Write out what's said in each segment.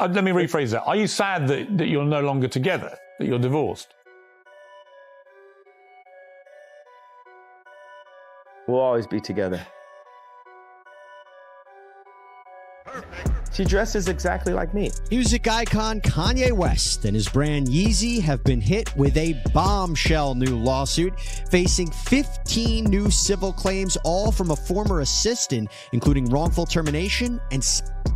Let me rephrase that. Are you sad that you're no longer together, that you're divorced? We'll always be together. She dresses exactly like me. Music icon Kanye West and his brand Yeezy have been hit with a bombshell new lawsuit, facing 15 new civil claims, all from a former assistant, including wrongful termination and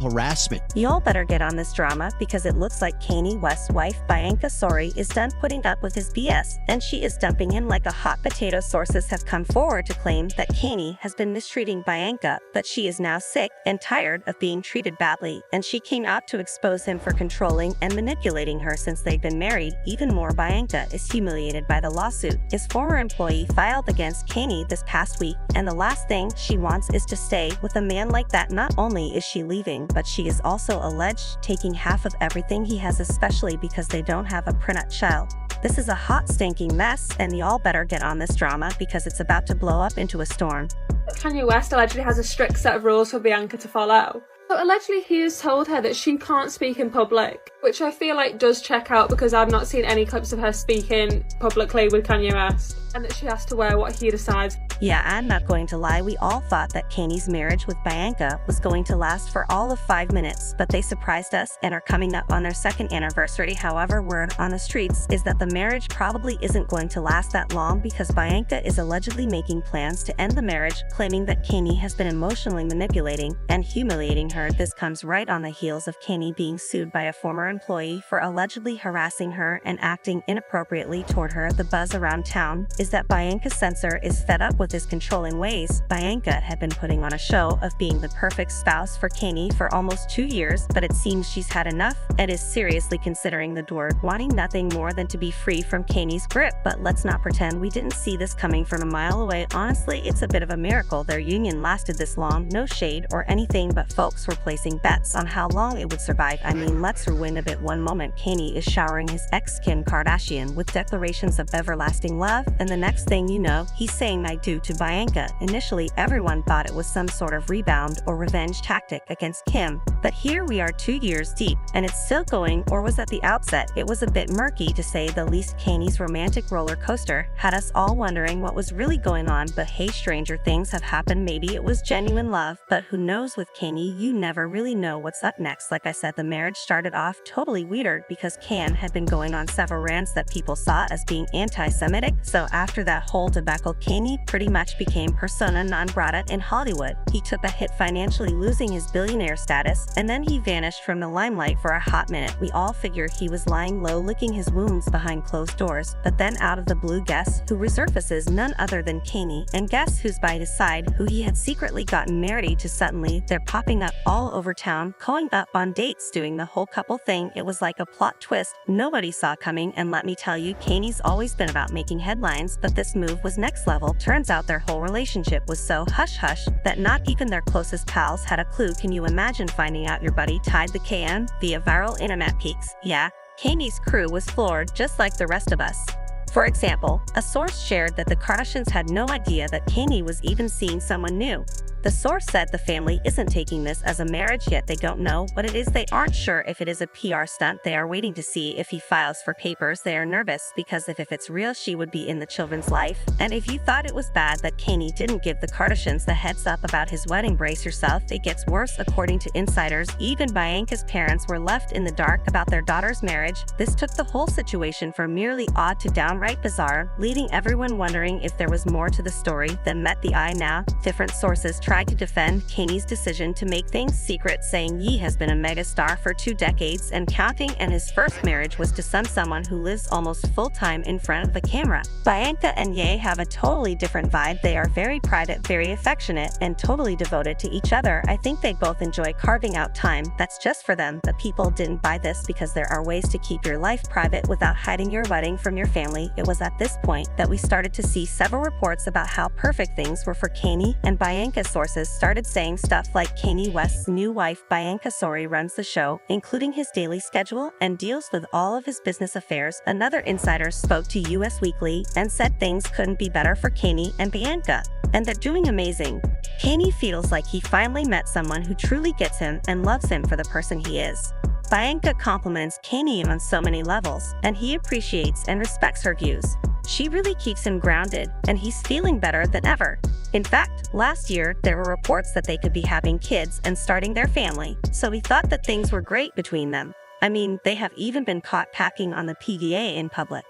harassment. Y'all better get on this drama, because it looks like Kanye West's wife, Bianca Censori, is done putting up with his BS, and she is dumping him like a hot potato. Sources have come forward to claim that Kanye has been mistreating Bianca, but she is now sick and tired of being treated badly, and she came out to expose him for controlling and manipulating her since they've been married. Even more, Bianca is humiliated by the lawsuit. His former employee filed against Kanye this past week, and the last thing she wants is to stay with a man like that. Not only is she leaving, but she is also alleged taking half of everything he has, especially because they don't have a prenup child. This is a hot, stinking mess, and y'all better get on this drama, because it's about to blow up into a storm. Kanye West allegedly has a strict set of rules for Bianca to follow. So allegedly he has told her that she can't speak in public, which I feel like does check out, because I've not seen any clips of her speaking publicly with Kanye West, and that she has to wear what he decides. Yeah, I'm not going to lie, we all thought that Kanye's marriage with Bianca was going to last for all of 5 minutes, but they surprised us and are coming up on their second anniversary. However, word on the streets is that the marriage probably isn't going to last that long, because Bianca is allegedly making plans to end the marriage, claiming that Kanye has been emotionally manipulating and humiliating her. This comes right on the heels of Kanye being sued by a former employee for allegedly harassing her and acting inappropriately toward her. The buzz around town is that Bianca Censori is fed up with his controlling ways. Bianca had been putting on a show of being the perfect spouse for Kanye for almost 2 years, but it seems she's had enough and is seriously considering the door, wanting nothing more than to be free from Kanye's grip. But let's not pretend we didn't see this coming from a mile away. Honestly, it's a bit of a miracle their union lasted this long. No shade or anything, but folks were placing bets on how long it would survive. I mean, let's rewind a bit. One moment Kanye is showering his ex Kim Kardashian with declarations of everlasting love, and the next thing you know, he's saying I do to Bianca. Initially, everyone thought it was some sort of rebound or revenge tactic against Kim, but here we are 2 years deep, and it's still going. Or was at the outset, it was a bit murky to say the least. Kanye's romantic roller coaster had us all wondering what was really going on, but hey, stranger things have happened. Maybe it was genuine love, but who knows? With Kanye, you never really know what's up next. Like I said, the marriage started off totally weird because Kanye had been going on several rants that people saw as being anti-Semitic, so after that whole debacle, Kanye pretty much became persona non grata in Hollywood. He took a hit financially, losing his billionaire status, and then he vanished from the limelight for a hot minute. We all figured he was lying low, licking his wounds behind closed doors, but then out of the blue, guess who resurfaces? None other than Kanye. And guess who's by his side, who he had secretly gotten married to? Suddenly, they're popping up all over town, going up on dates, doing the whole couple thing. It was like a plot twist nobody saw coming, and let me tell you, Kanye's always been about making headlines, but this move was next level. Turns out their whole relationship was so hush-hush that not even their closest pals had a clue. Can you imagine finding out your buddy tied the KM via viral internet peaks? Yeah, Kanye's crew was floored, just like the rest of us. For example, a source shared that the Kardashians had no idea that Kanye was even seeing someone new. The source said the family isn't taking this as a marriage yet. They don't know what it is. They aren't sure if it is a PR stunt. They are waiting to see if he files for papers. They are nervous because if it's real, she would be in the children's life. And if you thought it was bad that Kanye didn't give the Kardashians the heads up about his wedding, brace yourself. It gets worse. According to insiders, even Bianca's parents were left in the dark about their daughter's marriage. This took the whole situation from merely odd to downright bizarre, leaving everyone wondering if there was more to the story than met the eye. Now, different sources tried to defend Kanye's decision to make things secret, saying Ye has been a megastar for 2 decades and counting, and his first marriage was to someone who lives almost full-time in front of the camera. Bianca and Ye have a totally different vibe. They are very private, very affectionate, and totally devoted to each other. I think they both enjoy carving out time that's just for them, but people didn't buy this because there are ways to keep your life private without hiding your wedding from your family. It was at this point that we started to see several reports about how perfect things were for Kanye, and Bianca. Sources started saying stuff like Kanye West's new wife Bianca Censori runs the show, including his daily schedule, and deals with all of his business affairs. Another insider spoke to US Weekly and said things couldn't be better for Kanye and Bianca, and they're doing amazing. Kanye feels like he finally met someone who truly gets him and loves him for the person he is. Bianca compliments Kanye on so many levels, and he appreciates and respects her views. She really keeps him grounded, and he's feeling better than ever. In fact, last year, there were reports that they could be having kids and starting their family, so he thought that things were great between them. I mean, they have even been caught packing on the PDA in public.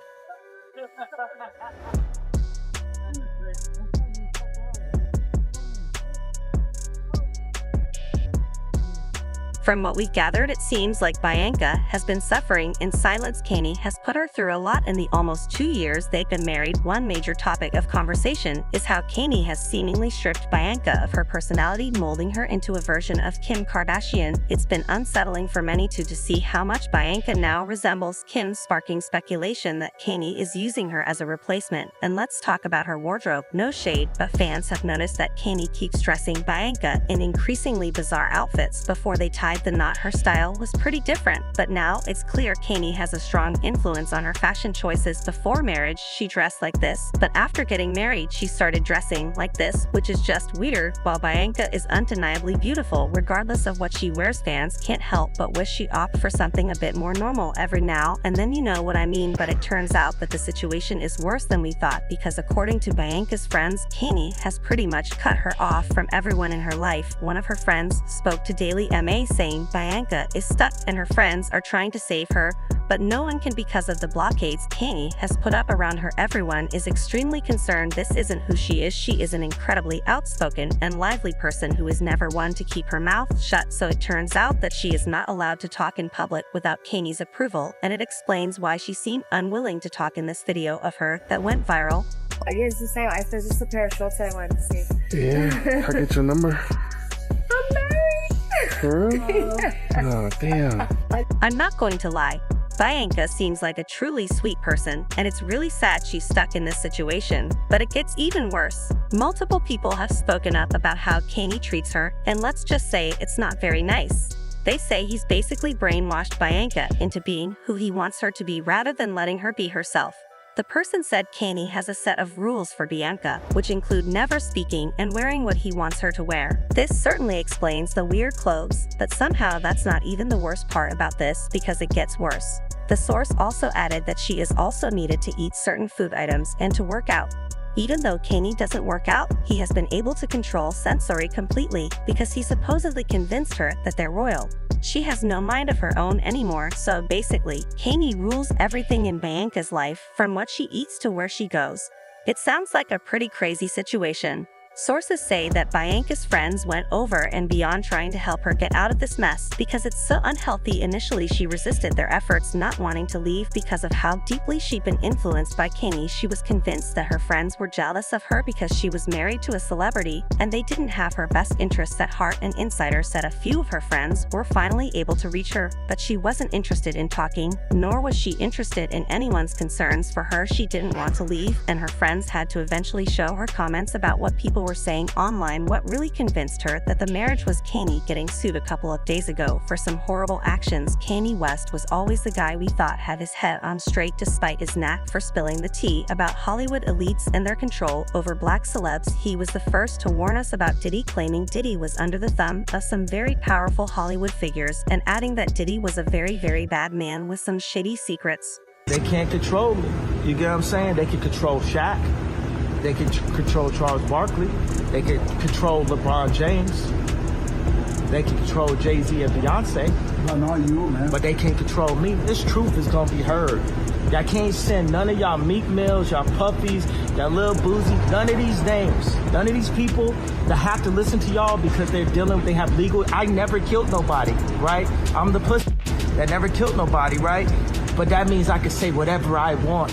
From what we gathered, it seems like Bianca has been suffering in silence. Kanye has put her through a lot in the almost 2 years they've been married. One major topic of conversation is how Kanye has seemingly stripped Bianca of her personality, molding her into a version of Kim Kardashian. It's been unsettling for many to see how much Bianca now resembles Kim, sparking speculation that Kanye is using her as a replacement. And let's talk about her wardrobe. No shade, but fans have noticed that Kanye keeps dressing Bianca in increasingly bizarre outfits. Before they tied the knot, her style was pretty different, but now it's clear Kanye has a strong influence on her fashion choices. Before marriage, she dressed like this, but after getting married, she started dressing like this, which is just weird. While Bianca is undeniably beautiful, regardless of what she wears, fans can't help but wish she opted for something a bit more normal every now and then, you know what I mean. But it turns out that the situation is worse than we thought, because according to Bianca's friends, Kanye has pretty much cut her off from everyone in her life. One of her friends spoke to Daily MA saying Bianca is stuck and her friends are trying to save her, but no one can because of the blockades Kanye has put up around her. Everyone is extremely concerned. This isn't who she is. She is an incredibly outspoken and lively person who is never one to keep her mouth shut, so it turns out that she is not allowed to talk in public without Kanye's approval, and it explains why she seemed unwilling to talk in this video of her that went viral. It's the same. There's just a pair of shorts I wanted to see. Yeah, I get your number. I'm married. For real? Oh, damn. I'm not going to lie. Bianca seems like a truly sweet person, and it's really sad she's stuck in this situation. But it gets even worse. Multiple people have spoken up about how Kanye treats her, and let's just say it's not very nice. They say he's basically brainwashed Bianca into being who he wants her to be rather than letting her be herself. The person said Kanye has a set of rules for Bianca, which include never speaking and wearing what he wants her to wear. This certainly explains the weird clothes, but somehow that's not even the worst part about this, because it gets worse. The source also added that she is also needed to eat certain food items and to work out. Even though Kanye doesn't work out, he has been able to control Censori completely because he supposedly convinced her that they're royal. She has no mind of her own anymore, so basically, Kanye rules everything in Bianca's life, from what she eats to where she goes. It sounds like a pretty crazy situation. Sources say that Bianca's friends went over and beyond trying to help her get out of this mess because it's so unhealthy. Initially, she resisted their efforts, not wanting to leave because of how deeply she'd been influenced by Kanye. She was convinced that her friends were jealous of her because she was married to a celebrity and they didn't have her best interests at heart. An insider said a few of her friends were finally able to reach her, but she wasn't interested in talking, nor was she interested in anyone's concerns for her. She didn't want to leave, and her friends had to eventually show her comments about what people were saying online. What really convinced her that the marriage was Kanye getting sued a couple of days ago for some horrible actions. Kanye West was always the guy we thought had his head on straight, despite his knack for spilling the tea about Hollywood elites and their control over black celebs. He was the first to warn us about Diddy, claiming Diddy was under the thumb of some very powerful Hollywood figures, and adding that Diddy was a very, very bad man with some shady secrets. They can't control me. You get what I'm saying? They can control Shaq. They can control Charles Barkley. They can control LeBron James. They can control Jay-Z and Beyonce. No, not you, man. But they can't control me. This truth is gonna be heard. Y'all can't send none of y'all Meek Mills, y'all Puppies, y'all Lil Boozy, none of these names. None of these people that have to listen to y'all because they're dealing, they have legal. I never killed nobody, right? I'm the pussy that never killed nobody, right? But that means I can say whatever I want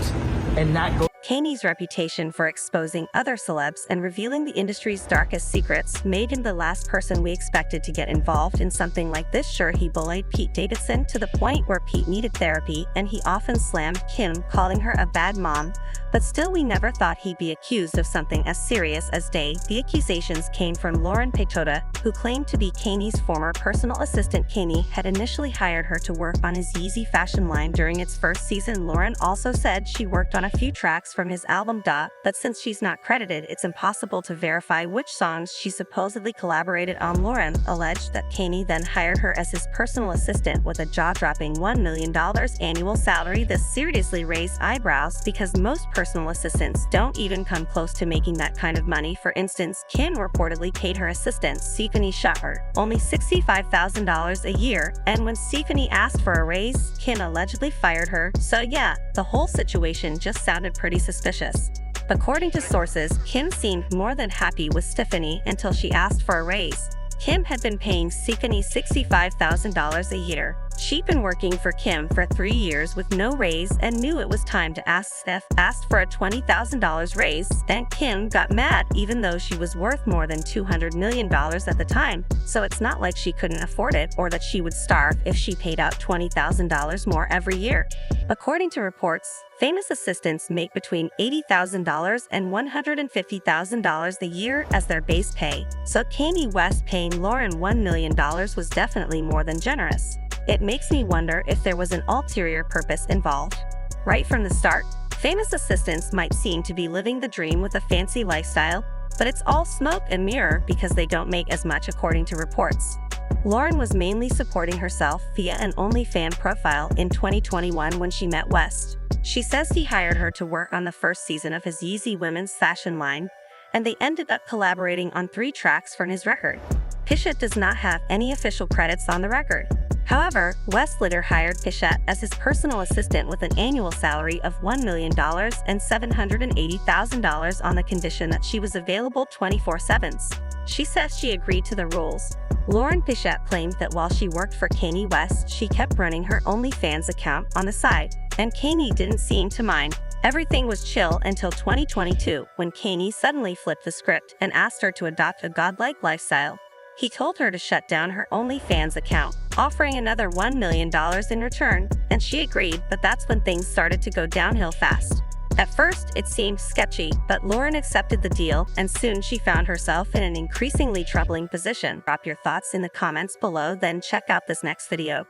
and not go. Kanye's reputation for exposing other celebs and revealing the industry's darkest secrets made him the last person we expected to get involved in something like this. Sure, he bullied Pete Davidson to the point where Pete needed therapy, and he often slammed Kim, calling her a bad mom, but still we never thought he'd be accused of something as serious as Day. The accusations came from Lauren Pictota, who claimed to be Kanye's former personal assistant. Kanye had initially hired her to work on his Yeezy fashion line during its first season. Lauren also said she worked on a few tracks from his album Da, but since she's not credited, it's impossible to verify which songs she supposedly collaborated on. Lauren alleged that Kanye then hired her as his personal assistant with a jaw-dropping $1 million annual salary. This seriously raised eyebrows because most personal assistants don't even come close to making that kind of money. For instance, Kim reportedly paid her assistant, Tiffany Shepard, only $65,000 a year, and when Tiffany asked for a raise, Kim allegedly fired her. So yeah, the whole situation just sounded pretty suspicious. According to sources, Kim seemed more than happy with Tiffany until she asked for a raise. Kim had been paying Tiffany $65,000 a year. She'd been working for Kim for 3 years with no raise and knew it was time to ask. Steph asked for a $20,000 raise, then Kim got mad even though she was worth more than $200 million at the time, so it's not like she couldn't afford it or that she would starve if she paid out $20,000 more every year. According to reports, famous assistants make between $80,000 and $150,000 a year as their base pay, so Kanye West paying Lauren $1 million was definitely more than generous. It makes me wonder if there was an ulterior purpose involved. Right from the start, famous assistants might seem to be living the dream with a fancy lifestyle, but it's all smoke and mirror because they don't make as much, according to reports. Lauren was mainly supporting herself via an OnlyFans profile in 2021 when she met West. She says he hired her to work on the first season of his Yeezy women's fashion line, and they ended up collaborating on 3 tracks from his record. Pichette does not have any official credits on the record. However, West later hired Pichette as his personal assistant with an annual salary of $1 million and $780,000 on the condition that she was available 24/7. She says she agreed to the rules. Lauren Pichette claimed that while she worked for Kanye West, she kept running her OnlyFans account on the side, and Kanye didn't seem to mind. Everything was chill until 2022, when Kanye suddenly flipped the script and asked her to adopt a godlike lifestyle. He told her to shut down her OnlyFans account, offering another $1 million in return, and she agreed, but that's when things started to go downhill fast. At first, it seemed sketchy, but Lauren accepted the deal, and soon she found herself in an increasingly troubling position. Drop your thoughts in the comments below, then check out this next video.